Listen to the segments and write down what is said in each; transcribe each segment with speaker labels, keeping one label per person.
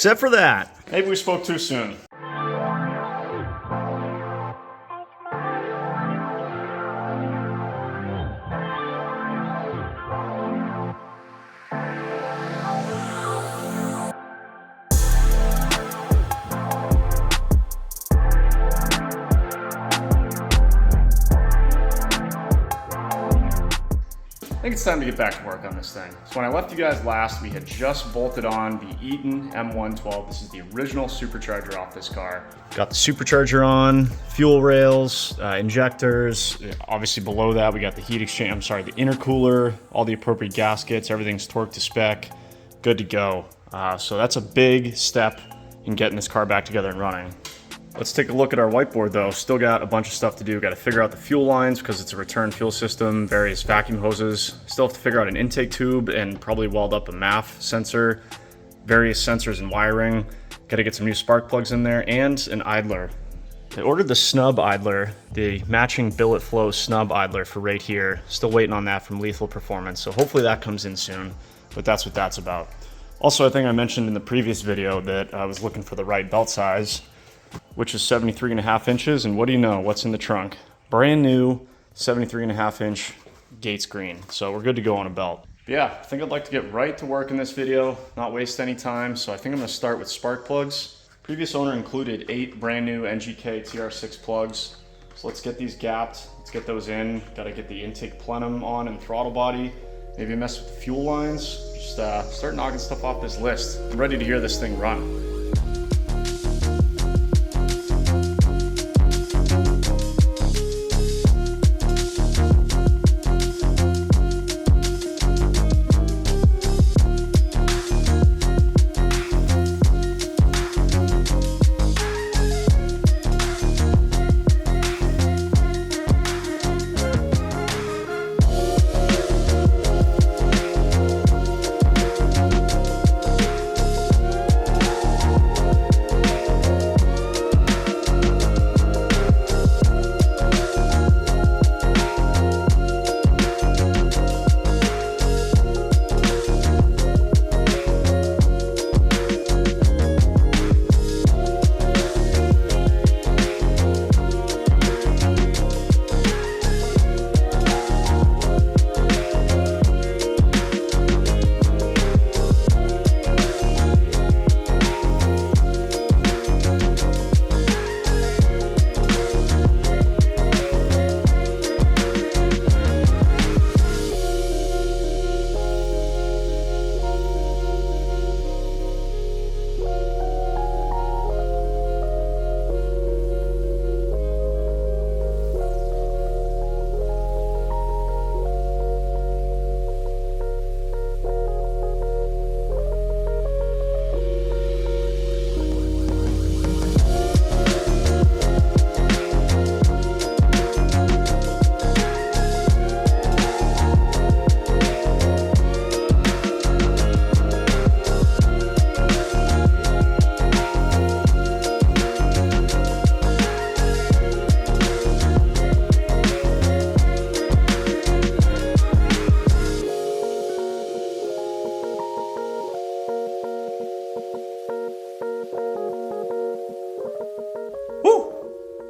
Speaker 1: Except for that.
Speaker 2: Maybe we spoke too soon. I think it's time to get back to work on this thing. So when I left you guys last, we had just bolted on the Eaton M112. This is the original supercharger off this car.
Speaker 1: Got the supercharger on, fuel rails, injectors.
Speaker 2: Obviously below that, we got the heat exchange, the intercooler, all the appropriate gaskets, everything's torqued to spec, good to go. So that's a big step in getting this car back together and running. Let's take a look at our whiteboard though. Still got a bunch of stuff to do. Got to figure out the fuel lines because it's a return fuel system, various vacuum hoses. Still have to figure out an intake tube and probably weld up a MAF sensor, various sensors and wiring. Got to get some new spark plugs in there and an idler. I ordered the snub idler, the matching billet flow snub idler for right here. Still waiting on that from Lethal Performance. So hopefully that comes in soon, but that's what that's about. Also, I think I mentioned in the previous video that I was looking for the right belt size, which is 73.5 inches, and what do you know, what's in the trunk? Brand new 73.5 inch Gates green, so we're good to go on a belt. But yeah, I think I'd like to get right to work in this video, not waste any time, so I think I'm gonna start with spark plugs. Previous owner included 8 brand new NGK TR6 plugs, so let's get these gapped, let's get those in. Gotta get the intake plenum on and throttle body, maybe mess with the fuel lines, just start knocking stuff off this list. I'm ready to hear this thing run.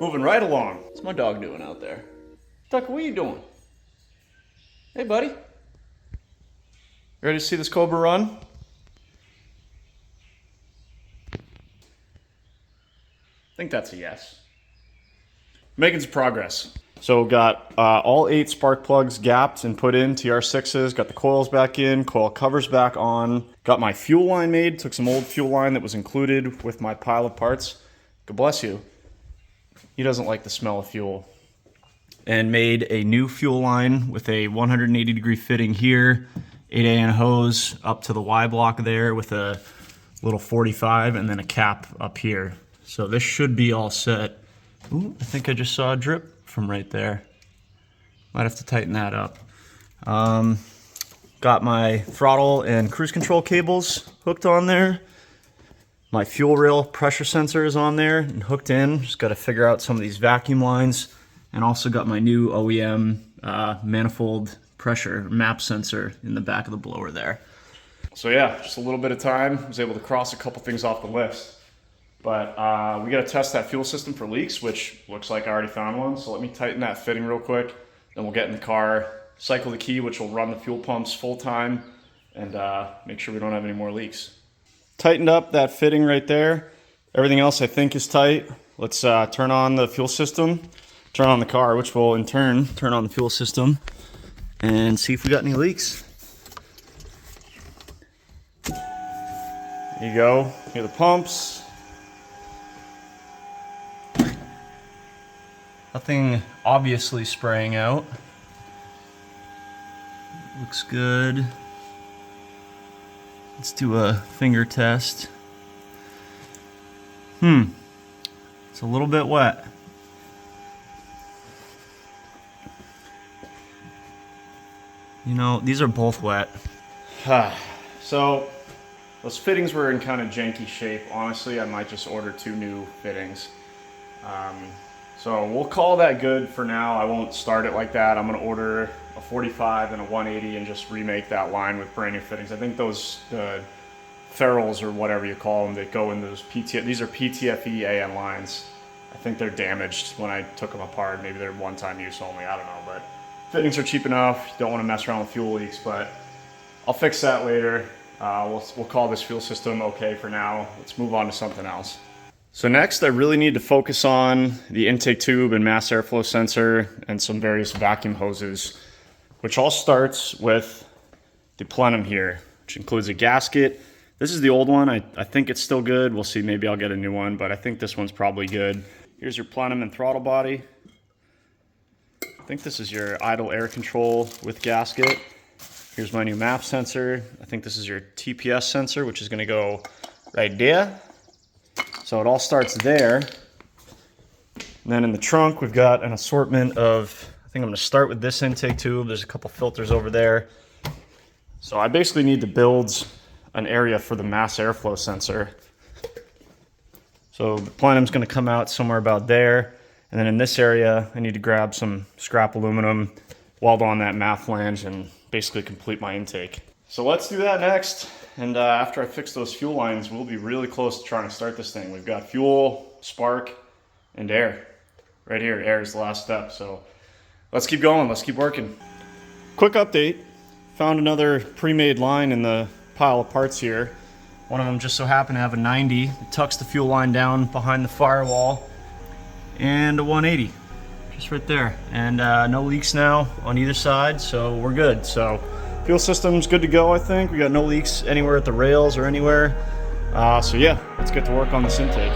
Speaker 2: Moving right along. What's my dog doing out there? Tucker, what are you doing? Hey, buddy. Ready to see this Cobra run? I think that's a yes. Making some progress. So got all 8 spark plugs gapped and put in, TR6s, got the coils back in, coil covers back on, got my fuel line made, took some old fuel line that was included with my pile of parts. God bless you. He doesn't like the smell of fuel. And made a new fuel line with a 180 degree fitting here, 8AN hose up to the Y block there with a little 45 and then a cap up here. So this should be all set. Ooh, I think I just saw a drip from right there. Might have to tighten that up. Got my throttle and cruise control cables hooked on there. My fuel rail pressure sensor is on there and hooked in. Just got to figure out some of these vacuum lines. And also got my new OEM manifold pressure map sensor in the back of the blower there. So yeah, just a little bit of time. I was able to cross a couple things off the list. But we got to test that fuel system for leaks, which looks like I already found one. So let me tighten that fitting real quick. Then we'll get in the car, cycle the key, which will run the fuel pumps full time, and make sure we don't have any more leaks. Tightened up that fitting right there. Everything else I think is tight. Let's turn on the fuel system, turn on the car, which will in turn turn on the fuel system, and see if we got any leaks. There you go. Here are the pumps. Nothing obviously spraying out. Looks good. Let's do a finger test. It's a little bit wet. You know, these are both wet. So, those fittings were in kind of janky shape. Honestly, I might just order 2 new fittings. So we'll call that good for now. I won't start it like that. I'm gonna order a 45 and a 180 and just remake that line with brand new fittings. I think those ferrules or whatever you call them that go in those these are PTFE AN lines. I think they're damaged when I took them apart. Maybe they're one-time use only, I don't know. But fittings are cheap enough. You don't wanna mess around with fuel leaks, but I'll fix that later. We'll call this fuel system okay for now. Let's move on to something else. So next, I really need to focus on the intake tube and mass airflow sensor and some various vacuum hoses, which all starts with the plenum here, which includes a gasket. This is the old one. I think it's still good. We'll see, maybe I'll get a new one, but I think this one's probably good. Here's your plenum and throttle body. I think this is your idle air control with gasket. Here's my new MAP sensor. I think this is your TPS sensor, which is gonna go right there. So it all starts there. And then in the trunk, we've got an assortment of, I think I'm gonna start with this intake tube. There's a couple filters over there. So I basically need to build an area for the mass airflow sensor. So the plenum's gonna come out somewhere about there. And then in this area, I need to grab some scrap aluminum, weld on that MAP flange, and basically complete my intake. So let's do that next. And after I fix those fuel lines, we'll be really close to trying to start this thing. We've got fuel, spark, and air. Right here, air is the last step. So let's keep going, let's keep working. Quick update, found another pre-made line in the pile of parts here. One of them just so happened to have a 90. It tucks the fuel line down behind the firewall, and a 180, just right there. And no leaks now on either side, so we're good. So fuel system's good to go, I think. We got no leaks anywhere at the rails or anywhere. So yeah, let's get to work on this intake.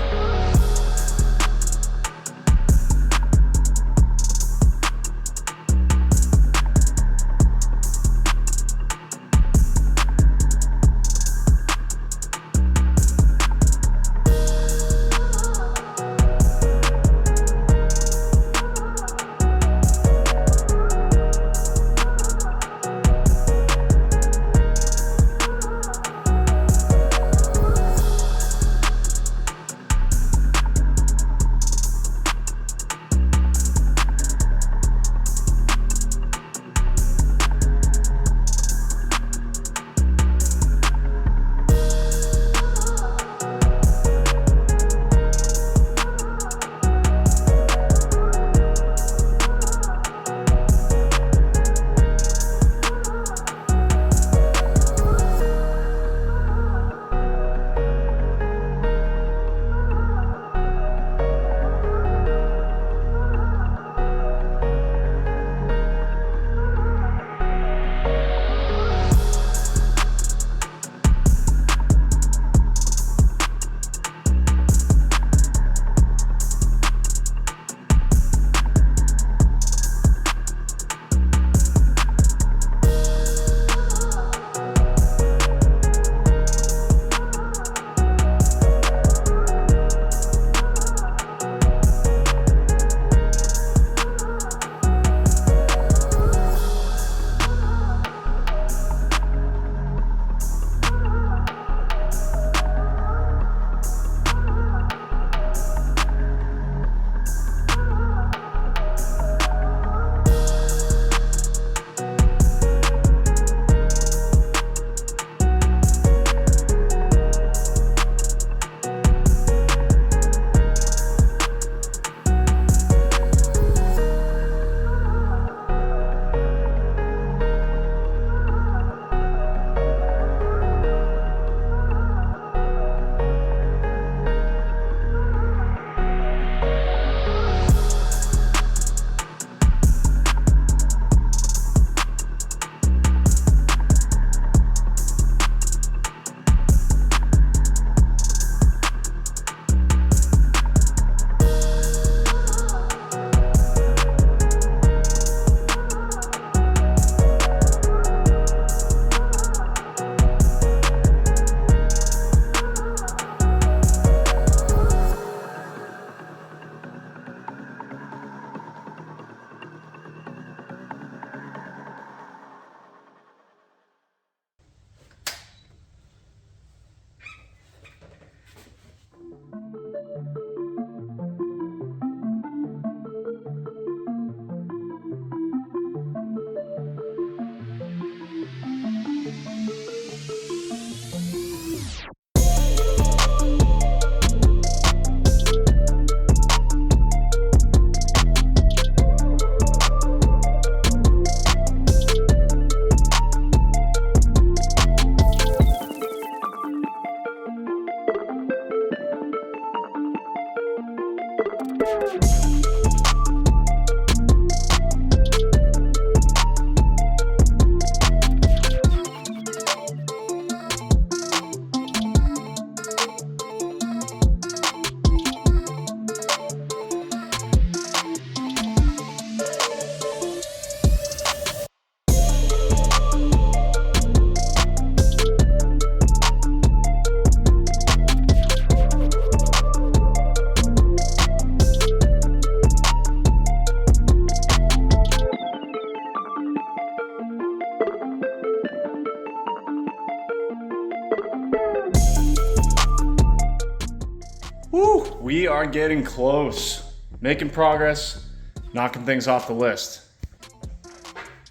Speaker 2: we are getting close. Making progress, knocking things off the list.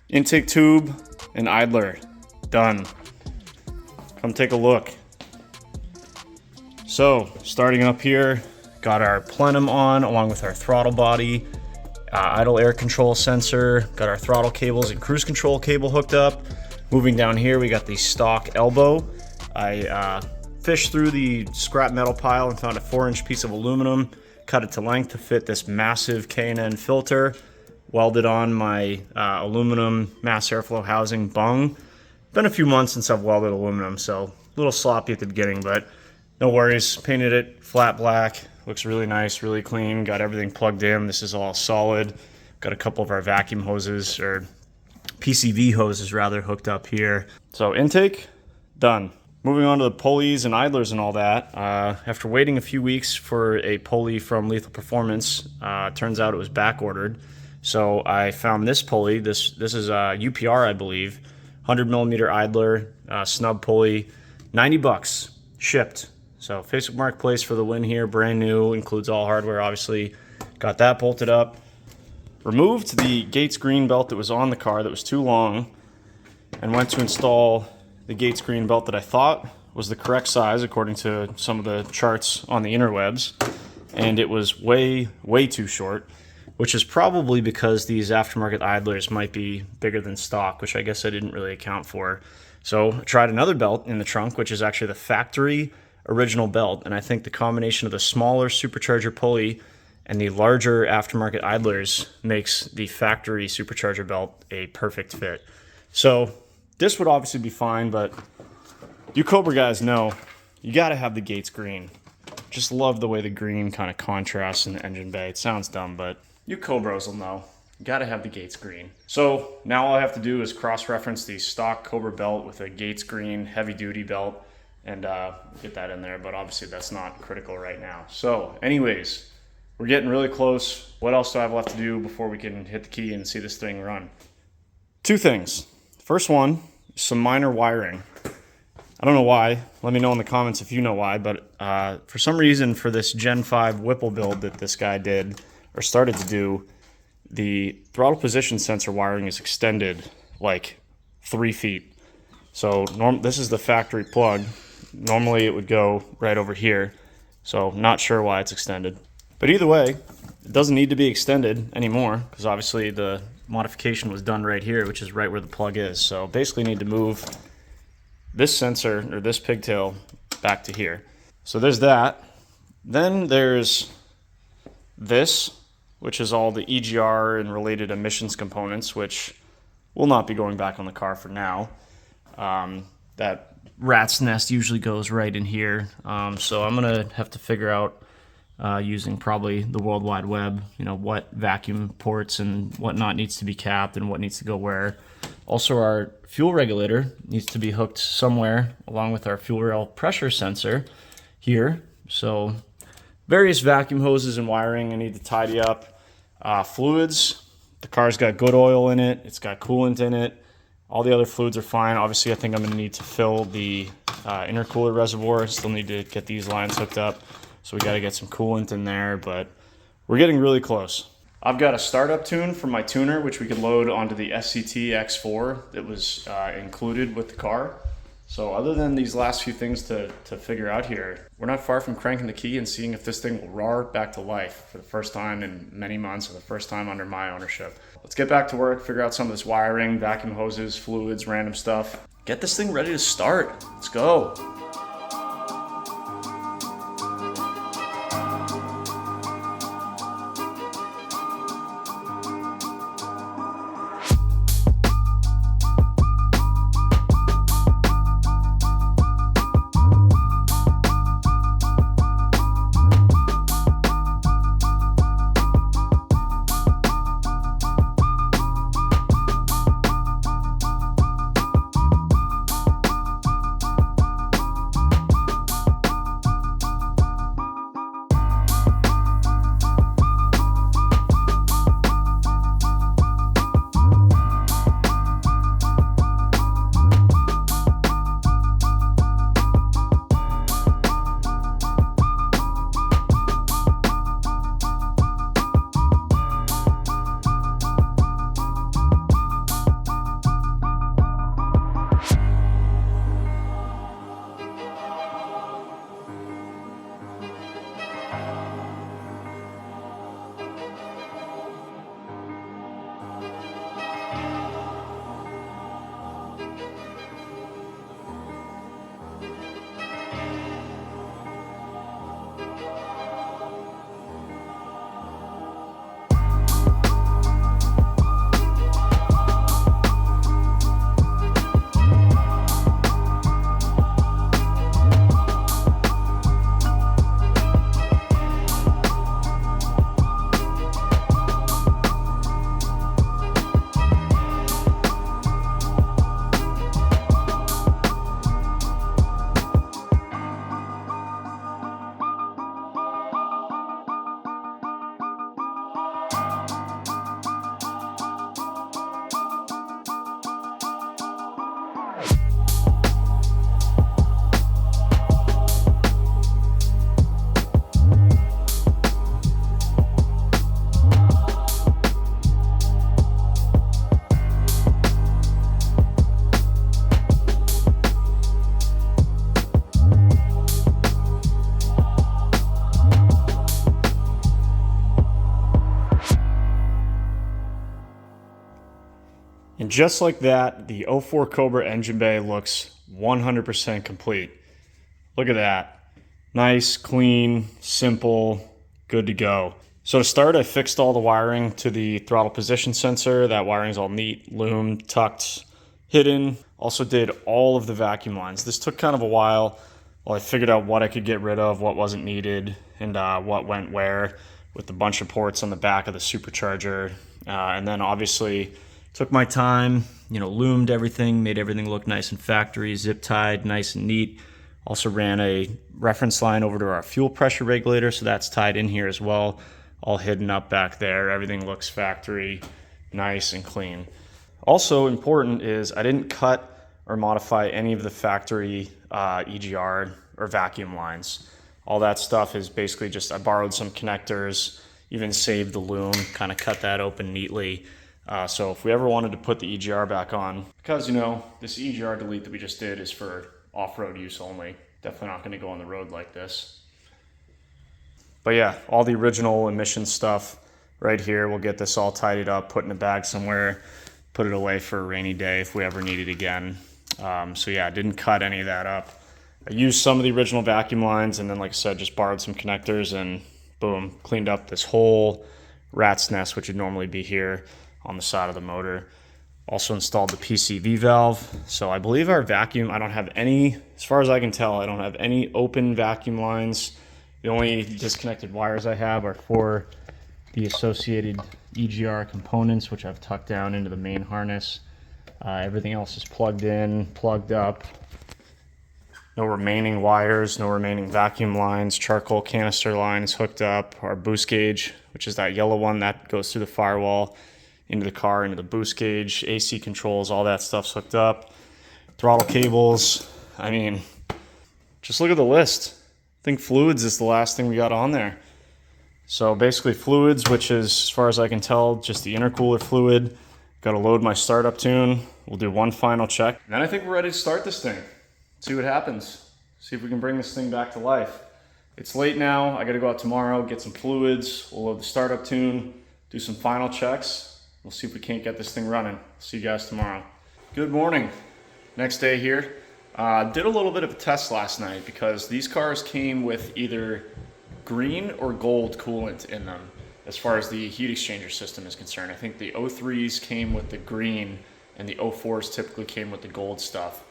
Speaker 2: Intake tube and idler, done. Come take a look. So, starting up here, got our plenum on along with our throttle body, idle air control sensor, got our throttle cables and cruise control cable hooked up. Moving down here, we got the stock elbow. I fished through the scrap metal pile and found a 4-inch piece of aluminum, cut it to length to fit this massive K&N filter, welded on my aluminum mass airflow housing bung. Been a few months since I've welded aluminum, so a little sloppy at the beginning, but no worries. Painted it flat black, looks really nice, really clean, got everything plugged in. This is all solid. Got a couple of our vacuum hoses, or PCV hoses rather, hooked up here. So intake, done. Moving on to the pulleys and idlers and all that. After waiting a few weeks for a pulley from Lethal Performance, turns out it was back ordered. So I found this pulley. This is a UPR, I believe, 100 millimeter idler, snub pulley, $90 shipped. So Facebook Marketplace for the win here, brand new, includes all hardware, obviously. Got that bolted up. Removed the Gates green belt that was on the car that was too long, and went to install the Gates green belt that I thought was the correct size according to some of the charts on the interwebs, and it was way too short, which is probably because these aftermarket idlers might be bigger than stock, which I guess I didn't really account for. So I tried another belt in the trunk, which is actually the factory original belt, and I think the combination of the smaller supercharger pulley and the larger aftermarket idlers makes the factory supercharger belt a perfect fit. So this would obviously be fine, but you Cobra guys know you got to have the Gates green. Just love the way the green kind of contrasts in the engine bay. It sounds dumb, but you Cobras will know. You got to have the Gates green. So now all I have to do is cross-reference the stock Cobra belt with a Gates green heavy-duty belt and get that in there, but obviously that's not critical right now. So anyways, we're getting really close. What else do I have left to do before we can hit the key and see this thing run? Two things. First one, some minor wiring. I don't know why. Let me know in the comments if you know why, but for some reason for this Gen 5 Whipple build that this guy did, or started to do, the throttle position sensor wiring is extended like 3 feet. So this is the factory plug. Normally it would go right over here, so not sure why it's extended. But either way, it doesn't need to be extended anymore, because obviously the modification was done right here, which is right where the plug is. So basically need to move this sensor, or this pigtail, back to here. So there's that. Then there's this, which is all the EGR and related emissions components, which will not be going back on the car for now. That rat's nest usually goes right in here. So I'm gonna have to figure out using probably the World Wide Web, what vacuum ports and whatnot needs to be capped and what needs to go where. Also, our fuel regulator needs to be hooked somewhere along with our fuel rail pressure sensor here. So various vacuum hoses and wiring I need to tidy up. Fluids, the car's got good oil in it, it's got coolant in it. All the other fluids are fine. Obviously, I think I'm gonna need to fill the intercooler reservoir. Still need to get these lines hooked up. So we got to get some coolant in there, but we're getting really close. I've got a startup tune from my tuner, which we could load onto the SCT X4 that was included with the car. So other than these last few things to figure out here, we're not far from cranking the key and seeing if this thing will roar back to life for the first time in many months, or the first time under my ownership. Let's get back to work, figure out some of this wiring, vacuum hoses, fluids, random stuff. Get this thing ready to start. Let's go. just like that, the 04 Cobra engine bay looks 100% complete. Look at that. Nice, clean, simple, good to go. So to start, I fixed all the wiring to the throttle position sensor. That wiring's all neat, loomed, tucked, hidden. Also did all of the vacuum lines. This took kind of a while I figured out what I could get rid of, what wasn't needed, and what went where, with a bunch of ports on the back of the supercharger. And then obviously took my time, loomed everything, made everything look nice and factory, zip tied, nice and neat. Also ran a reference line over to our fuel pressure regulator, so that's tied in here as well, all hidden up back there. Everything looks factory, nice and clean. Also important is I didn't cut or modify any of the factory EGR or vacuum lines. All that stuff is basically just, I borrowed some connectors, even saved the loom, kind of cut that open neatly. So if we ever wanted to put the EGR back on, because this EGR delete that we just did is for off-road use only. Definitely not going to go on the road like this. But yeah, all the original emission stuff right here. We'll get this all tidied up, put in a bag somewhere, put it away for a rainy day if we ever need it again. So yeah, I didn't cut any of that up. I used some of the original vacuum lines, and then like I said, just borrowed some connectors and boom, cleaned up this whole rat's nest, which would normally be here on the side of the motor. Also installed the PCV valve. So I believe our vacuum, I don't have any, as far as I can tell, I don't have any open vacuum lines. The only disconnected wires I have are for the associated EGR components, which I've tucked down into the main harness. Everything else is plugged in, plugged up. No remaining wires, no remaining vacuum lines. Charcoal canister line is hooked up. Our boost gauge, which is that yellow one that goes through the firewall into the car, into the boost gauge, AC controls, all that stuff's hooked up. Throttle cables. I mean, just look at the list. I think fluids is the last thing we got on there. So basically fluids, which is, as far as I can tell, just the intercooler fluid. Got to load my startup tune. We'll do one final check. And then I think we're ready to start this thing. See what happens. See if we can bring this thing back to life. It's late now. I got to go out tomorrow, get some fluids. We'll load the startup tune, do some final checks. We'll see if we can't get this thing running. See you guys tomorrow. Good morning. Next day here. Did a little bit of a test last night because these cars came with either green or gold coolant in them as far as the heat exchanger system is concerned. I think the 03s came with the green and the 04s typically came with the gold stuff.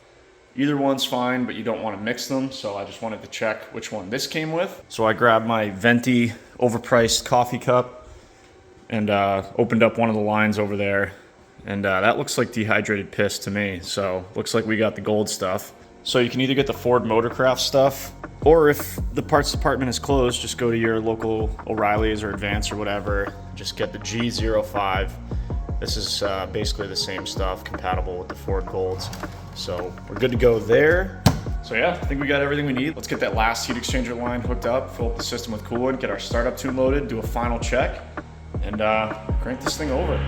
Speaker 2: Either one's fine, but you don't want to mix them, so I just wanted to check which one this came with. So I grabbed my venti overpriced coffee cup and opened up one of the lines over there, and that looks like dehydrated piss to me, so looks like we got the gold stuff. So you can either get the Ford Motorcraft stuff, or if the parts department is closed, just go to your local O'Reilly's or Advance or whatever, just get the G05. This is basically the same stuff, compatible with the Ford Golds. So we're good to go there. So yeah, I think we got everything we need. Let's get that last heat exchanger line hooked up, fill up the system with coolant, get our startup tune loaded, do a final check, and crank this thing over.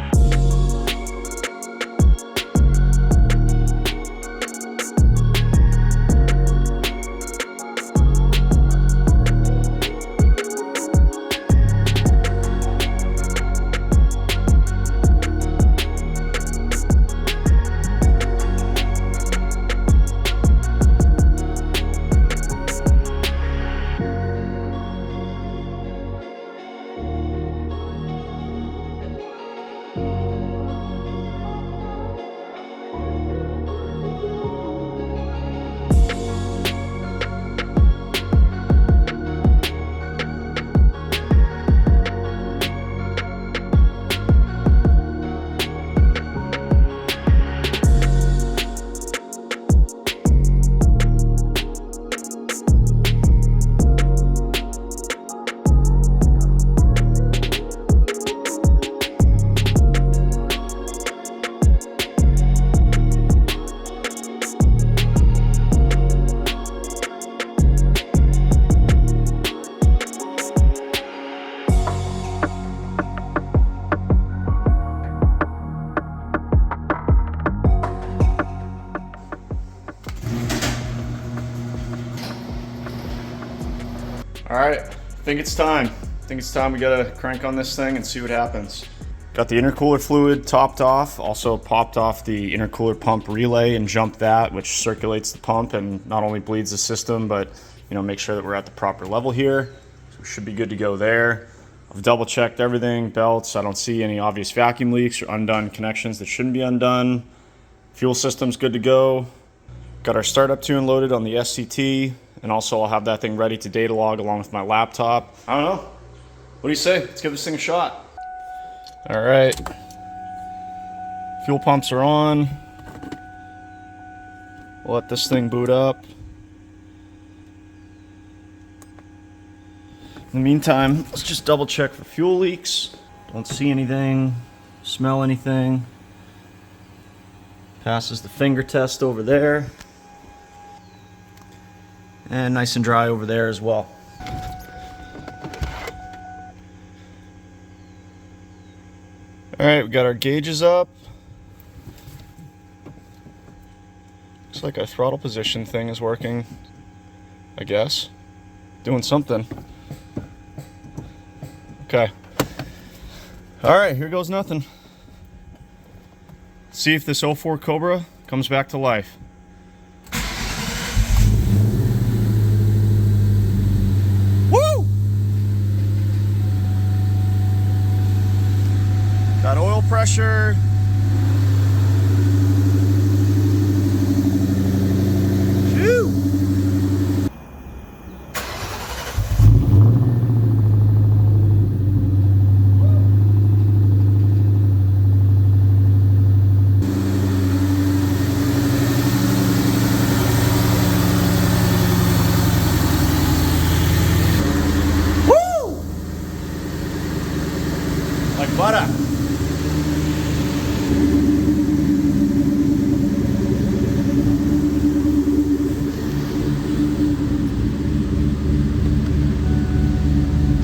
Speaker 2: All right, I think it's time. We gotta crank on this thing and see what happens. Got the intercooler fluid topped off, also popped off the intercooler pump relay and jumped that, which circulates the pump and not only bleeds the system, but make sure that we're at the proper level here. So we should be good to go there. I've double checked everything, belts. I don't see any obvious vacuum leaks or undone connections that shouldn't be undone. Fuel system's good to go. Got our startup tune loaded on the SCT, and also I'll have that thing ready to data log along with my laptop. I don't know. What do you say? Let's give this thing a shot. All right. Fuel pumps are on. We'll let this thing boot up. In the meantime, let's just double check for fuel leaks. Don't see anything, smell anything. Passes the finger test over there. And nice and dry over there as well. All right, we got our gauges up. Looks like our throttle position thing is working, I guess. Doing something. Okay. All right, here goes nothing. See if this 04 Cobra comes back to life. Woo! Got oil pressure. Like butter.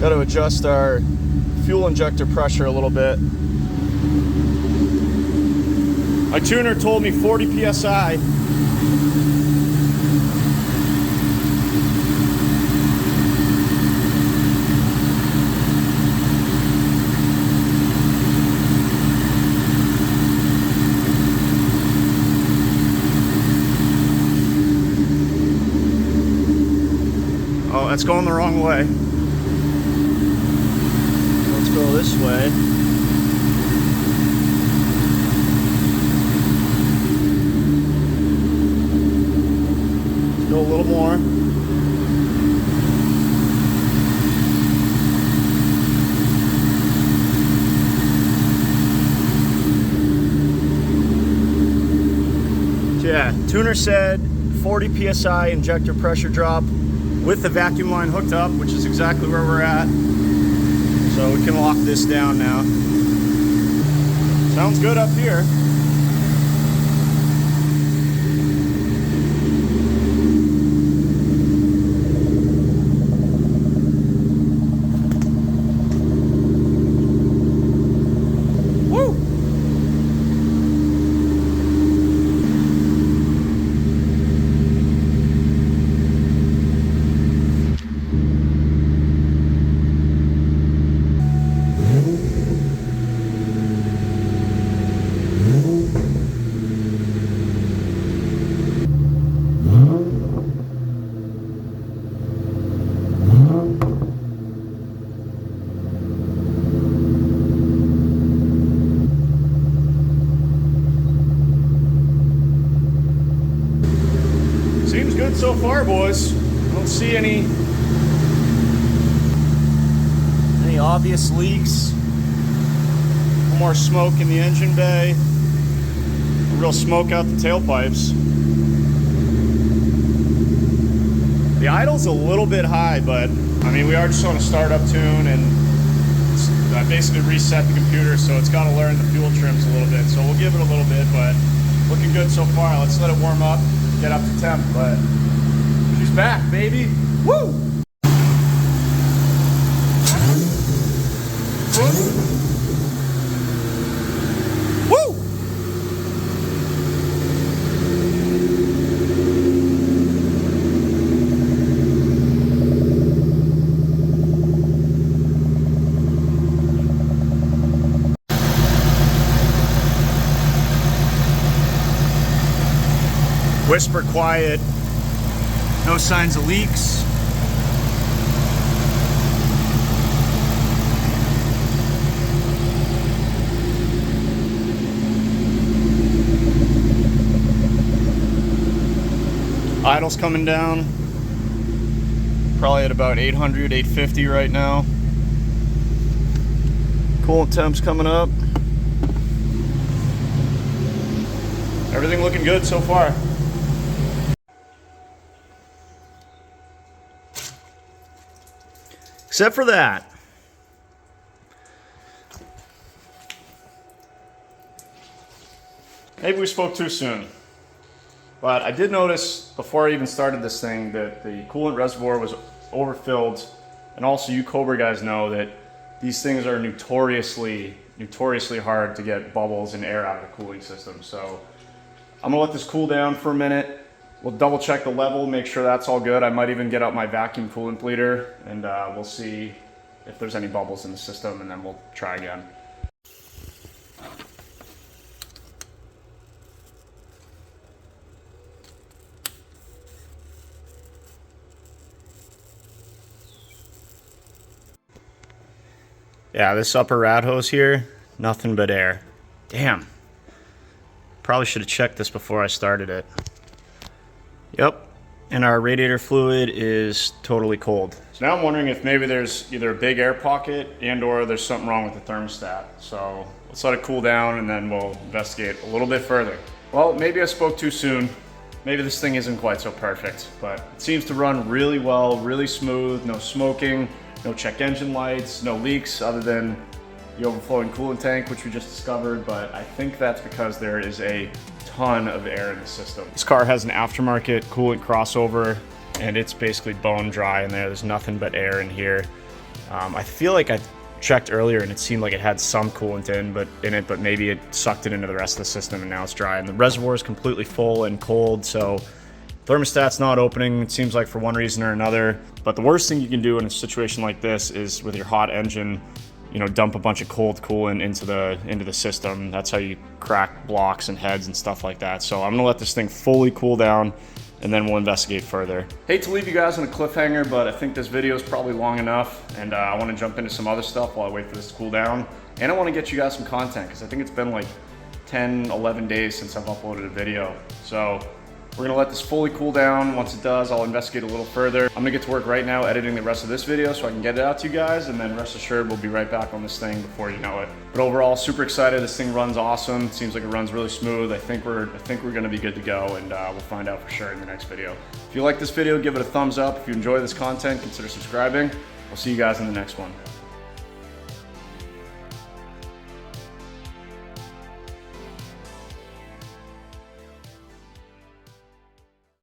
Speaker 2: Got to adjust our fuel injector pressure a little bit. My tuner told me 40 psi. Oh, that's going the wrong way. Let's go this way. Let's go a little more. So yeah, tuner said 40 psi injector pressure drop with the vacuum line hooked up, which is exactly where we're at. So we can lock this down now. Sounds good up here. Woo! Seems good so far, boys. I don't see any obvious leaks. No more smoke in the engine bay. Real smoke out the tailpipes. The idle's a little bit high, but I mean, we are just on a startup tune, and I basically reset the computer, so it's got to learn the fuel trims a little bit. So we'll give it a little bit, but looking good so far. Let's let it warm up, get up to temp, but she's back, baby. Woo! Woo!
Speaker 1: Crisp or quiet. No signs of leaks. Idle's coming down. Probably at about 800, 850 right now. Coolant temp's coming up. Everything looking good so far. Except for that.
Speaker 2: Maybe we spoke too soon. But I did notice before I even started this thing that the coolant reservoir was overfilled. And also you Cobra guys know that these things are notoriously hard to get bubbles and air out of the cooling system. So I'm gonna let this cool down for a minute. We'll double check the level, make sure that's all good. I might even get out my vacuum coolant bleeder and we'll see if there's any bubbles in the system, and then we'll try again.
Speaker 1: Yeah, this upper rat hose here, nothing but air. Damn. Probably should have checked this before I started it. Yep, and our radiator fluid is totally cold.
Speaker 2: So now I'm wondering if maybe there's either a big air pocket and or there's something wrong with the thermostat. So let's let it cool down and then we'll investigate a little bit further. Well, maybe I spoke too soon. Maybe this thing isn't quite so perfect, but it seems to run really well, really smooth, no smoking, no check engine lights, no leaks other than the overflowing coolant tank, which we just discovered, but I think that's because there is a ton of air in the system. This car has an aftermarket coolant crossover, and it's basically bone dry in there. There's nothing but air in here. I feel like I checked earlier and it seemed like it had some coolant in it, but maybe it sucked it into the rest of the system and now it's dry. And the reservoir is completely full and cold, so thermostat's not opening, it seems like, for one reason or another. But the worst thing you can do in a situation like this is with your hot engine, you know, dump a bunch of cold coolant into the system. That's how you crack blocks and heads and stuff like that. So I'm gonna let this thing fully cool down and then we'll investigate further. Hate to leave you guys on a cliffhanger, but I think this video is probably long enough, and I want to jump into some other stuff while I wait for this to cool down. And I want to get you guys some content because I think it's been like 10, 11 days since I've uploaded a video. So we're gonna let this fully cool down. Once it does, I'll investigate a little further. I'm gonna get to work right now editing the rest of this video so I can get it out to you guys, and then rest assured we'll be right back on this thing before you know it. But overall, super excited. This thing runs awesome. It seems like it runs really smooth. I think we're gonna be good to go, and we'll find out for sure in the next video. If you like this video, give it a thumbs up. If you enjoy this content, consider subscribing. I'll see you guys in the next one.